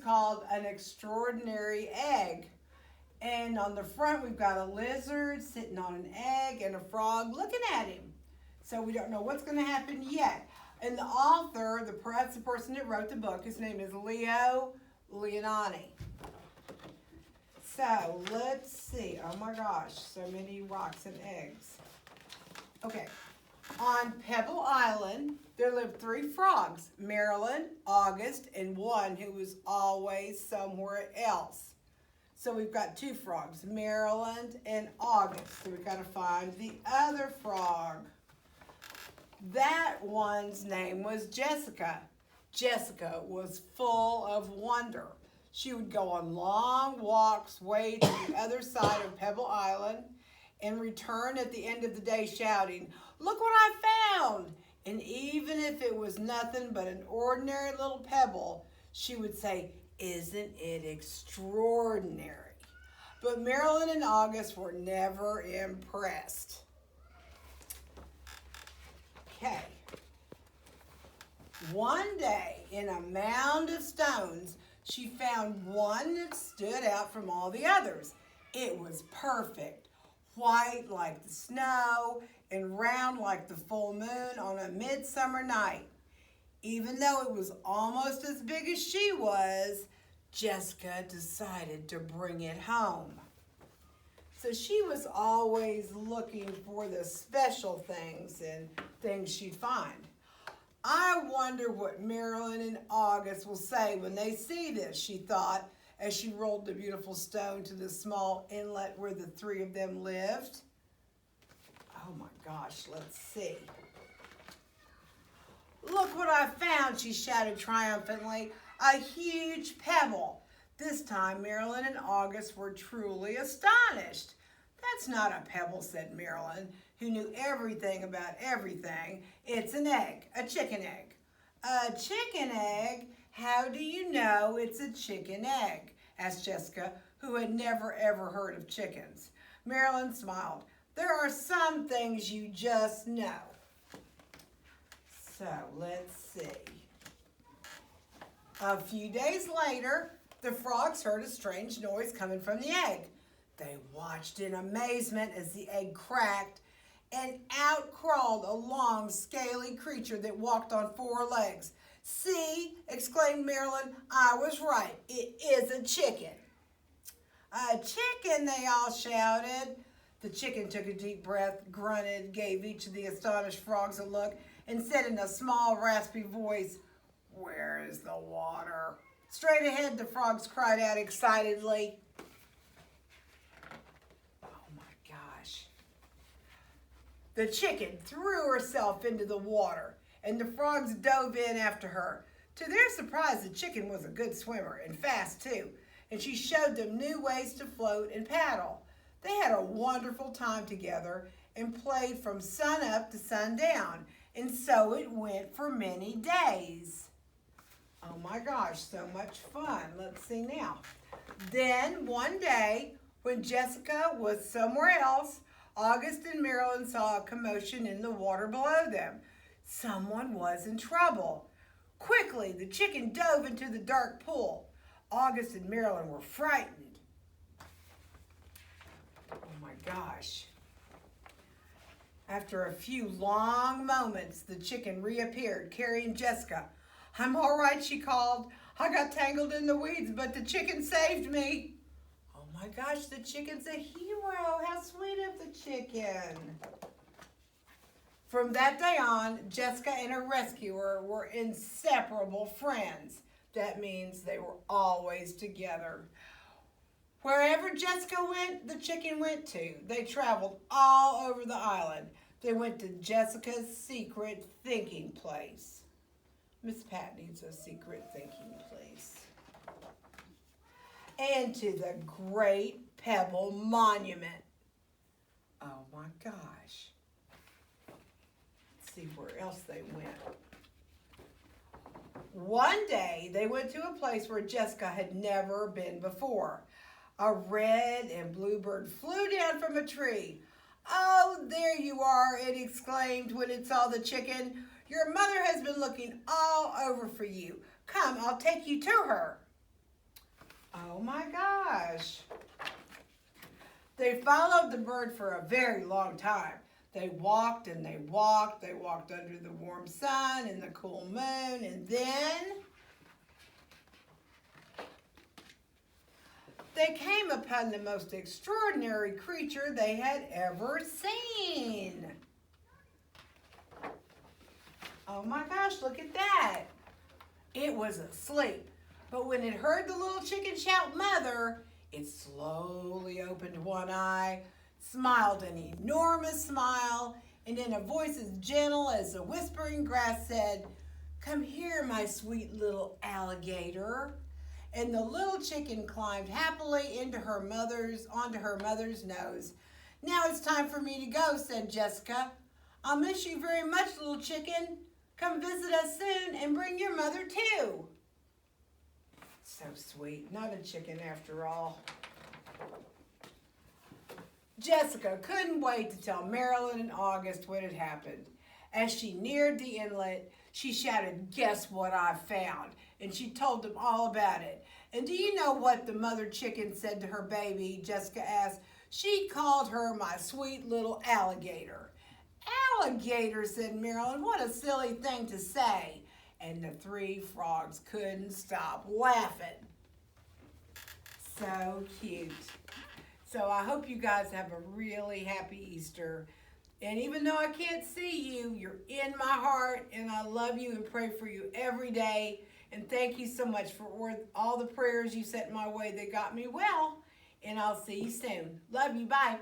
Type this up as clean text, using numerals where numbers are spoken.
called An Extraordinary Egg. And on the front, we've got a lizard sitting on an egg and a frog looking at him. So we don't know what's going to happen yet. And the author, that's the person that wrote the book, his name is Leo Lionnani. So let's see. Oh my gosh, so many rocks and eggs. Okay. On Pebble Island, there lived 3 frogs, Marilyn, August, and one who was always somewhere else. So we've got 2 frogs, Maryland and August. So we've got to find the other frog. That one's name was Jessica. Jessica was full of wonder. She would go on long walks way to the other side of Pebble Island and return at the end of the day shouting, "Look what I found!" And even if it was nothing but an ordinary little pebble, she would say, "Isn't it extraordinary?" But Marilyn and August were never impressed. Okay. One day, in a mound of stones, she found one that stood out from all the others. It was perfect, white like the snow and round like the full moon on a midsummer night. Even though it was almost as big as she was, Jessica decided to bring it home. So she was always looking for the special things and things she'd find. I wonder what Marilyn and August will say when they see this, she thought, as she rolled the beautiful stone to the small inlet where the 3 of them lived. Oh my gosh, let's see. "Look what I found," she shouted triumphantly. "A huge pebble." This time, Marilyn and August were truly astonished. "That's not a pebble," said Marilyn, who knew everything about everything. "It's an egg, a chicken egg." "A chicken egg? How do you know it's a chicken egg?" asked Jessica, who had never ever heard of chickens. Marilyn smiled. "There are some things you just know." So let's see. A few days later, the frogs heard a strange noise coming from the egg. They watched in amazement as the egg cracked, and out crawled a long, scaly creature that walked on 4 legs. "See," exclaimed Marilyn, "I was right. It is a chicken." "A chicken," they all shouted. The chicken took a deep breath, grunted, gave each of the astonished frogs a look, and said in a small, raspy voice, "Where is the water?" Straight ahead, the frogs cried out excitedly. Oh my gosh. The chicken threw herself into the water, and the frogs dove in after her. To their surprise, the chicken was a good swimmer, and fast too, and she showed them new ways to float and paddle. They had a wonderful time together and played from sun up to sundown, and so it went for many days. Oh my gosh, so much fun. Let's see now. Then one day, when Jessica was somewhere else, August and Marilyn saw a commotion in the water below them. Someone was in trouble. Quickly, the chicken dove into the dark pool. August and Marilyn were frightened. Oh my gosh. After a few long moments, the chicken reappeared, carrying Jessica. "I'm all right," she called. "I got tangled in the weeds, but the chicken saved me." Oh my gosh, the chicken's a hero. How sweet of the chicken. From that day on, Jessica and her rescuer were inseparable friends. That means they were always together. Wherever Jessica went, the chicken went too. They traveled all over the island. They went to Jessica's secret thinking place. Miss Pat needs a secret thinking place. And to the Great Pebble Monument. Oh my gosh. Let's see where else they went. One day, they went to a place where Jessica had never been before. A red and blue bird flew down from a tree. "Oh, there you are," it exclaimed when it saw the chicken. "Your mother has been looking all over for you. Come, I'll take you to her." Oh my gosh. They followed the bird for a very long time. They walked and they walked. They walked under the warm sun and the cool moon. And then they came upon the most extraordinary creature they had ever seen. Oh my gosh, look at that. It was asleep. But when it heard the little chicken shout, "Mother," it slowly opened one eye, smiled an enormous smile, and in a voice as gentle as the whispering grass said, "Come here, my sweet little alligator." And the little chicken climbed happily onto her mother's nose. "Now it's time for me to go," said Jessica. "I'll miss you very much, little chicken. Come visit us soon and bring your mother too." So sweet, not a chicken after all. Jessica couldn't wait to tell Marilyn and August what had happened. As she neared the inlet, she shouted, "Guess what I found?" And she told them all about it. And do you know what the mother chicken said to her baby? Jessica asked. She called her "my sweet little alligator." "Alligator," said Marilyn. "What a silly thing to say." And the three frogs couldn't stop laughing. So cute. So I hope you guys have a really happy Easter. And even though I can't see you, you're in my heart, and I love you and pray for you every day. And thank you so much for all the prayers you sent my way that got me well. And I'll see you soon. Love you. Bye.